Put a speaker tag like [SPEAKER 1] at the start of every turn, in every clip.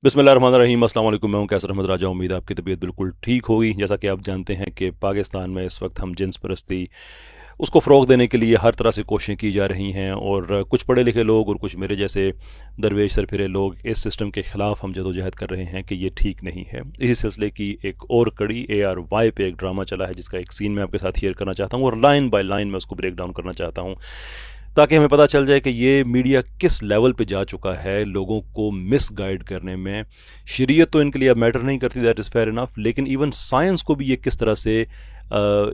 [SPEAKER 1] बिस्मिल्लाहिर्रहमानिर्रहीम। अस्सलाम वालेकुम। मैं हूं कैसर अहमद राजा। उम्मीद है आपकी तबीयत बिल्कुल ठीक होगी। जैसा कि आप जानते हैं कि पाकिस्तान में इस वक्त हम जिन्स परस्ती उसको फ़रोग़ देने के लिए हर तरह से कोशिशें की जा रही हैं, और कुछ पढ़े लिखे लोग और कुछ मेरे जैसे दरवेश सरफिरे लोग इस सिस्टम के ख़िलाफ़ हम जदोजहद कर रहे हैं कि ये ठीक नहीं है। इसी सिलसिले की एक और कड़ी ARY पे एक ड्रामा चला है जिसका एक सीन मैं आपके साथ शेयर करना चाहता हूँ, और लाइन बाय लाइन मैं उसको ब्रेक डाउन करना चाहता हूँ, ताकि हमें पता चल जाए कि ये मीडिया किस लेवल पे जा चुका है लोगों को मिस गाइड करने में। शरीयत तो इनके लिए अब मैटर नहीं करती, दैट इज़ फेयर इनफ, लेकिन इवन साइंस को भी ये किस तरह से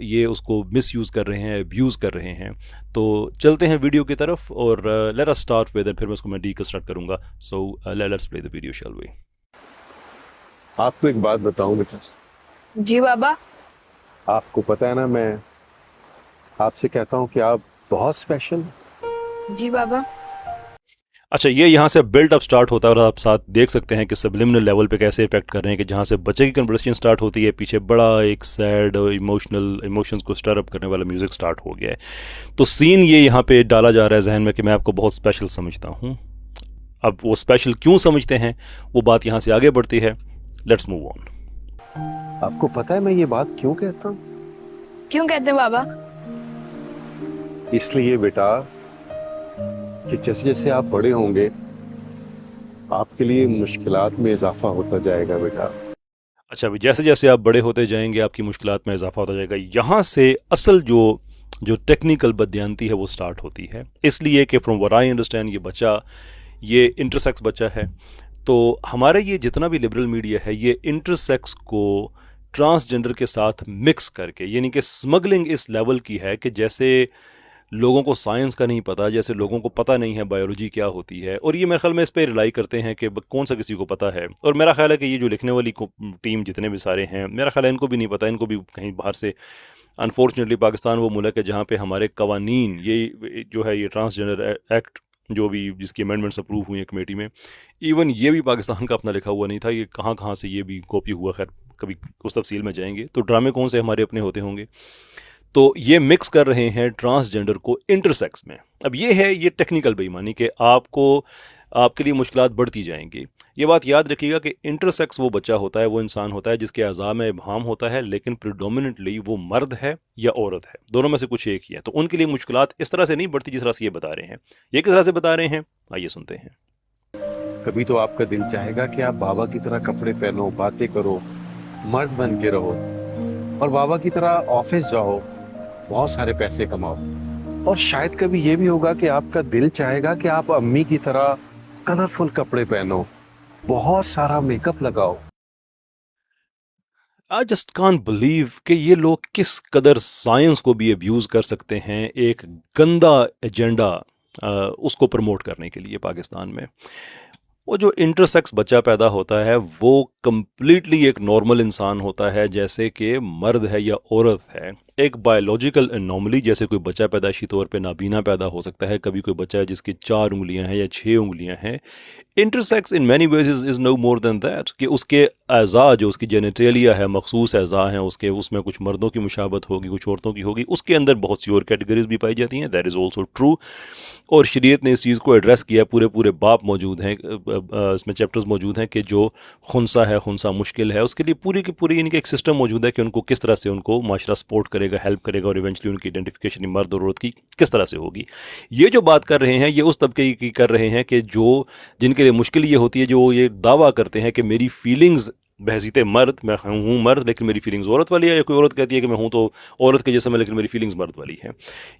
[SPEAKER 1] ये उसको मिस यूज़ कर रहे हैं, अब्यूज़ कर रहे हैं। तो चलते हैं वीडियो की तरफ, और लेट अस स्टार्ट विद, फिर मैं उसको मैं डीकंस्ट्रक्ट करूँगा। So let's play the video, shall we.
[SPEAKER 2] आपको एक बात बताऊं बेटा।
[SPEAKER 3] जी बाबा।
[SPEAKER 2] आपको पता है ना, मैं आपसे कहता हूं कि आप बहुत स्पेशल।
[SPEAKER 3] जी बाबा।
[SPEAKER 1] अच्छा, ये यहाँ से बिल्ड अप स्टार्ट होता है, और आप साथ देख सकते हैं कि सबलिमिनल लेवल पे कैसे इफेक्ट कर रहे हैं कि जहाँ से बच्चे की कन्वर्सेशन स्टार्ट होती है, पीछे बड़ा एक सैड इमोशंस को स्टर अप करने वाला म्यूज़िक स्टार्ट हो गया है। तो सीन ये यहाँ पे डाला जा रहा है जहन में कि मैं आपको बहुत स्पेशल समझता हूँ। अब वो स्पेशल क्यों समझते हैं, वो बात यहाँ से आगे बढ़ती है। Let's move on.
[SPEAKER 2] आपको पता है मैं ये बात क्यों कहता हूं?
[SPEAKER 3] क्यों कहते हैं बाबा?
[SPEAKER 2] इसलिए बेटा कि जैसे जैसे आप बड़े होंगे आपके लिए मुश्किलात में इजाफा होता जाएगा बेटा।
[SPEAKER 1] अच्छा, अभी जैसे जैसे आप बड़े होते जाएंगे आपकी मुश्किलात में इजाफा होता जाएगा। यहाँ से असल जो जो टेक्निकल बदयांती है वो स्टार्ट होती है, इसलिए कि फ्रॉम व्हाट आई अंडरस्टैंड ये इंटरसेक्स बच्चा है। तो हमारे ये जितना भी लिबरल मीडिया है ये इंटरसेक्स को ट्रांसजेंडर के साथ मिक्स करके, यानी कि स्मगलिंग इस लेवल की है कि जैसे लोगों को साइंस का नहीं पता, जैसे लोगों को पता नहीं है बायोलॉजी क्या होती है। और ये मेरे ख्याल में इस पर रिलाई करते हैं कि कौन सा किसी को पता है। और मेरा ख्याल है कि ये जो लिखने वाली टीम जितने भी सारे हैं, मेरा ख्याल है इनको भी नहीं पता, इनको भी कहीं बाहर से। अनफॉर्चुनेटली पाकिस्तान वो मुल्क है जहाँ पे हमारे कवानीन, ये जो है ये ट्रांसजेंडर एक्ट जो भी जिसकी अमेंडमेंट्स अप्रूव हुई हैं कमेटी में, इवन ये भी पाकिस्तान का अपना लिखा हुआ नहीं था। ये कहाँ कहाँ से ये भी कॉपी हुआ, खैर कभी उस तफसील में जाएंगे। तो ड्रामे कौन से हमारे अपने होते होंगे। तो ये मिक्स कर रहे हैं ट्रांसजेंडर को इंटरसेक्स में। अब ये है ये टेक्निकल बेईमानी कि आपको आपके लिए मुश्किलात बढ़ती जाएंगी। ये बात याद रखिएगा कि इंटरसेक्स वो बच्चा होता है, वो इंसान होता है जिसके अज़ा में इब्हाम होता है, लेकिन प्रिडोमिनेंटली वो मर्द है या औरत है, दोनों में से कुछ एक ही है। तो उनके लिए मुश्किलात इस तरह से नहीं बढ़ती जिस तरह से ये बता रहे हैं। ये किस तरह से बता रहे हैं, आइए सुनते हैं।
[SPEAKER 2] कभी तो आपका दिल चाहेगा कि आप बाबा की तरह कपड़े पहनो, बातें करो, मर्द बन के रहो, और बाबा की तरह ऑफिस जाओ, बहुत सारे पैसे कमाओ। और शायद कभी ये भी होगा कि आपका दिल चाहेगा कि आप अम्मी की तरह कलरफुल कपड़े पहनो, बहुत सारा मेकअप लगाओ।
[SPEAKER 1] आई जस्ट कांट बिलीव कि ये लोग किस कदर साइंस को भी अब्यूज़ कर सकते हैं एक गंदा एजेंडा उसको प्रमोट करने के लिए। पाकिस्तान में वो जो इंटरसेक्स बच्चा पैदा होता है वो कम्प्लीटली एक नॉर्मल इंसान होता है, जैसे कि मर्द है या औरत है। एक बायोलॉजिकल एनॉमली, जैसे कोई बच्चा पैदाइशी तौर पे नाबीना पैदा हो सकता है, कभी कोई बच्चा है जिसकी 4 उंगलियां हैं या 6 उंगलियां हैं। Intersex in many ways is no more than that, कि उसके अज़ा जो उसकी जेनेटेलिया है, मखसूस अज़ा हैं उसके, उसमें कुछ मर्दों की मुशाबत होगी, कुछ औरतों की होगी, उसके अंदर बहुत सी और कैटेगरीज भी पाई जाती हैं। That is also true. और शरीयत ने इस चीज़ को एड्रेस किया, पूरे पूरे बाप मौजूद हैं, इसमें चैप्टर्स मौजूद हैं कि जो खुनसा है, खुनसा मुश्किल है, उसके लिए पूरी की पूरी इनके एक सिस्टम मौजूद है कि उनको किस तरह से उनको माशरा सपोर्ट करेगा, हेल्प करेगा, और इवेंचुअली उनकी आइडेंटिफिकेशन मर्द और औरत की किस तरह से होगी। ये जो बात कर रहे हैं ये उस तबके की कर रहे हैं कि जो जिनके लिए मुश्किल ये होती है, जो ये दावा करते हैं कि मेरी फीलिंग्स बहसीते मर्द, मैं हूँ मर्द लेकिन मेरी फीलिंग्स औरत वाली है, या कोई औरत कहती है कि मैं हूँ तो औरत के जैसा मैं लेकिन मेरी फीलिंग्स मर्द वाली है।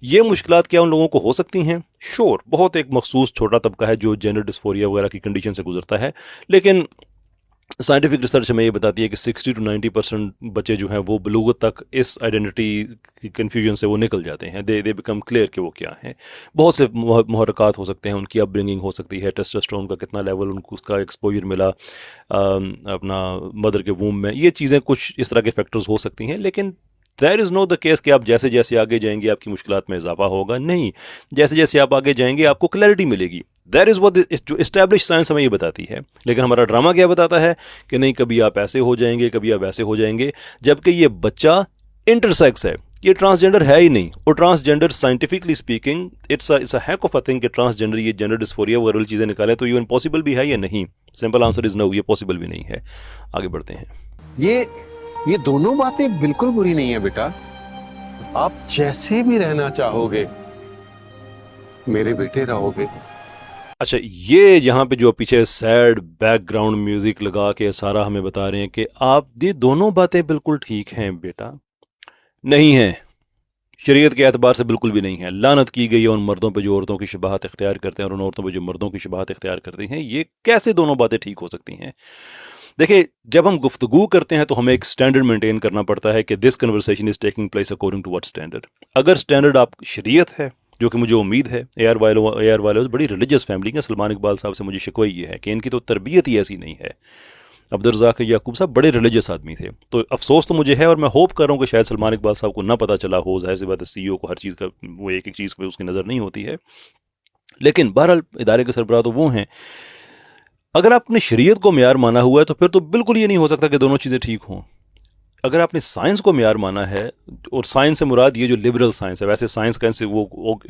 [SPEAKER 1] ये मुश्किलात क्या उन लोगों को हो सकती हैं? श्योर, बहुत एक मखसूस छोटा तबका है जो जेंडर डिस्फोरिया वगैरह की कंडीशन से गुजरता है, लेकिन साइंटिफिक रिसर्च हमें ये बताती है कि 60 to 90% बच्चे जो हैं वो बलूगत तक इस आइडेंटिटी की कन्फ्यूजन से वो निकल जाते हैं। दे बिकम क्लियर कि वो क्या हैं। बहुत से मुहर्रकात हो सकते हैं, उनकी अपब्रिंगिंग हो सकती है, टेस्टोस्टेरोन का कितना लेवल उनको उसका एक्सपोजर मिला अपना मदर के वूम में, ये चीज़ें कुछ इस तरह के फैक्टर्स हो सकती हैं। लेकिन there is no the case कि आप जैसे जैसे आगे जाएंगे आपकी मुश्किलात में इजाफा होगा। नहीं, जैसे जैसे आप आगे जाएंगे आपको क्लैरिटी मिलेगी। दैट इज़ व्हाट जो इस्टेब्लिश साइंस हमें ये बताती है। लेकिन हमारा ड्रामा क्या बताता है कि नहीं, कभी आप ऐसे हो जाएंगे, कभी आप ऐसे हो जाएंगे, जबकि ये बच्चा इंटरसेक्स है। ये ट्रांसजेंडर है ही नहीं। और transgender scientifically speaking it's a hack of a thing कि ट्रांसजेंडर ये जेंडर डिस्फोरिया वगैरह वाली चीज़ें निकाले, तो इवन पॉसिबल भी है या नहीं? सिंपल आंसर इज नो, ये पॉसिबल भी नहीं है। आगे बढ़ते हैं।
[SPEAKER 2] ये दोनों बातें बिल्कुल बुरी नहीं है बेटा। आप जैसे भी रहना चाहोगे मेरे बेटे रहोगे।
[SPEAKER 1] अच्छा, ये यहाँ पे जो पीछे सैड बैकग्राउंड म्यूजिक लगा के सारा हमें बता रहे हैं कि आप ये दोनों बातें बिल्कुल ठीक हैं बेटा, नहीं है। शरीयत के एतबार से बिल्कुल भी नहीं है। लानत की गई है उन मर्दों पे जो औरतों की शबाहत इख्तियार करते हैं और उन औरतों पे जो मर्दों की शबाहत इख्तियार करती हैं। ये कैसे दोनों बातें ठीक हो सकती हैं? देखिए, जब हम गुफ्तगू करते हैं तो हमें एक स्टैंडर्ड मेंटेन करना पड़ता है कि this conversation is taking place according to what standard. अगर स्टैंडर्ड आप शरीयत है, जो कि मुझे उम्मीद है, ए आर वाले बड़ी रिलीजियस फैमिली है। सलमान इकबाल साहब से मुझे शिकवा ये है कि इनकी तो तरबियत ही ऐसी नहीं है। अब्दुल रज़ाक याकूब साहब बड़े रिलीजियस आदमी थे, तो अफसोस तो मुझे है और मैं होप कर रहा हूँ कि शायद सलमान इकबाल साहब को ना पता चला हो। जाहिर सी बात है, CEO को हर चीज़ का वो एक एक चीज़ पर उसकी नज़र नहीं होती है। लेकिन बहरहाल इदारे के सरबराह तो वो हैं। अगर आपने शरीयत को मेयार माना हुआ है तो फिर तो बिल्कुल ये नहीं हो सकता कि दोनों चीज़ें ठीक हों। अगर आपने साइंस को मेयार माना है, और साइंस से मुराद ये जो लिबरल साइंस है, वैसे साइंस कैसे वो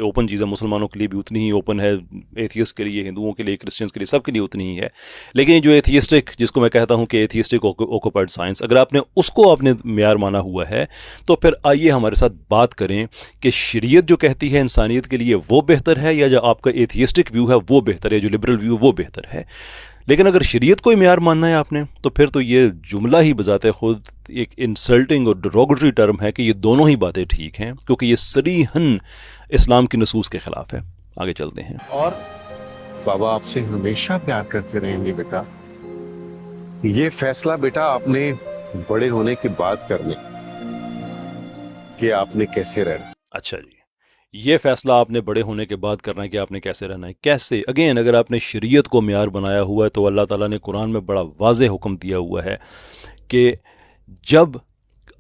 [SPEAKER 1] ओपन चीज़ है, मुसलमानों के लिए भी उतनी ही ओपन है, एथियस्ट के लिए, हिंदुओं के लिए, क्रिश्चियंस के लिए, सबके लिए उतनी ही है। लेकिन ये जो एथियस्टिक, जिसको मैं कहता हूँ कि एथियस्टिक ऑक्युपाइड साइंस, अगर आपने उसको आपने मेयार माना हुआ है तो फिर आइए हमारे साथ बात करें कि शरीयत जो कहती है इंसानियत के लिए वो बेहतर है, या जो आपका एथियस्टिक व्यू है वो बेहतर है, जो लिबरल व्यू वो बेहतर है। लेकिन अगर शरीयत को ही मेयार मानना है आपने, तो फिर तो ये जुमला ही बजाते खुद एक इंसल्टिंग और डिरोगेटरी टर्म है कि ये दोनों ही बातें ठीक हैं, क्योंकि ये सरीहन इस्लाम की नसूस के खिलाफ है। आगे चलते हैं।
[SPEAKER 2] और बाबा आपसे हमेशा प्यार करते रहेंगे बेटा। ये फैसला बेटा आपने बड़े होने के बाद करने कि आपने कैसे रहना।
[SPEAKER 1] अच्छा जी, ये फैसला आपने बड़े होने के बाद करना है कि आपने कैसे रहना है। कैसे? अगेन, अगर आपने शरीयत को मेयार बनाया हुआ है तो अल्लाह ताला ने कुरान में बड़ा वाज़ेह हुक्म दिया हुआ है कि जब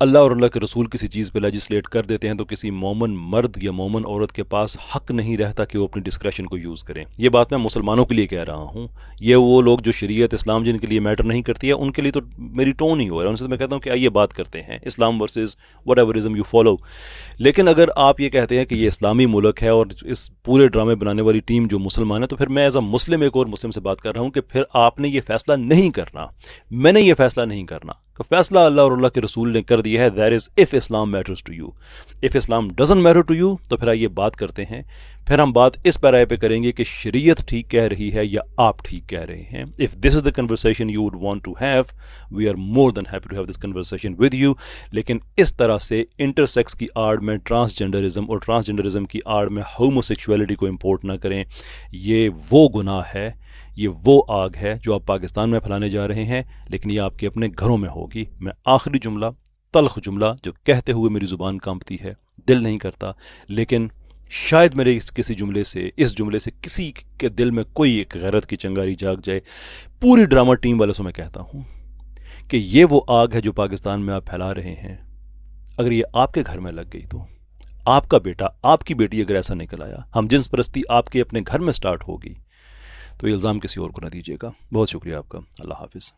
[SPEAKER 1] अल्लाह और अल्लाह के रसूल किसी चीज़ पे लेजिस्लेट कर देते हैं तो किसी मोमन मर्द या मोमन औरत के पास हक नहीं रहता कि वो अपनी डिस्क्रेशन को यूज़ करें। ये बात मैं मुसलमानों के लिए कह रहा हूँ। ये वो लोग जो शरीयत इस्लाम जिनके लिए मैटर नहीं करती है, उनके लिए तो मेरी टोन ही हो रहा है। उनसे मैं कहता हूँ कि आइए बात करते हैं, इस्लाम वर्सेस व्हाटएवरिज्म यू फॉलो। लेकिन अगर आप ये कहते हैं कि ये इस्लामी मुल्क है और इस पूरे ड्रामे बनाने वाली टीम जो मुसलमान है, तो फिर मैं एज अ मुस्लिम एक और मुस्लिम से बात कर रहा हूँ कि फिर आपने ये फैसला नहीं करना, मैंने ये फैसला नहीं करना। तो फैसला अल्लाह और अल्लाह के रसूल ने कर दिया है। That is if Islam matters to you. If Islam doesn't matter to you, तो फिर आइए बात करते हैं। फिर हम बात इस पैराए पे करेंगे कि शरीयत ठीक कह रही है या आप ठीक कह रहे हैं। If this is the conversation you would want to have, we are more than happy to have this conversation with you. लेकिन इस तरह से इंटरसेक्स की आड़ में ट्रांसजेंडरिज्म और ट्रांसजेंडरिज्म की आड़ में होमोसेक्सुअलिटी को इम्पोर्ट ना करें। ये वो गुनाह है, ये वो आग है जो आप पाकिस्तान में फैलाने जा रहे हैं, लेकिन ये आपके अपने घरों में होगी। मैं आखिरी जुमला, तल्ख जुमला जो कहते हुए मेरी ज़ुबान कांपती है, दिल नहीं करता, लेकिन शायद मेरे इस जुमले से किसी के दिल में कोई एक गैरत की चिंगारी जाग जाए। पूरी ड्रामा टीम वालों से मैं कहता हूँ कि ये वो आग है जो पाकिस्तान में आप फैला रहे हैं। अगर ये आपके घर में लग गई तो आपका बेटा, आपकी बेटी अगर ऐसा निकल आया, हम जिन्स परस्ती आपके अपने घर में स्टार्ट होगी, तो इल्ज़ाम किसी और को न दीजिएगा। बहुत शुक्रिया आपका। अल्लाह हाफिज़।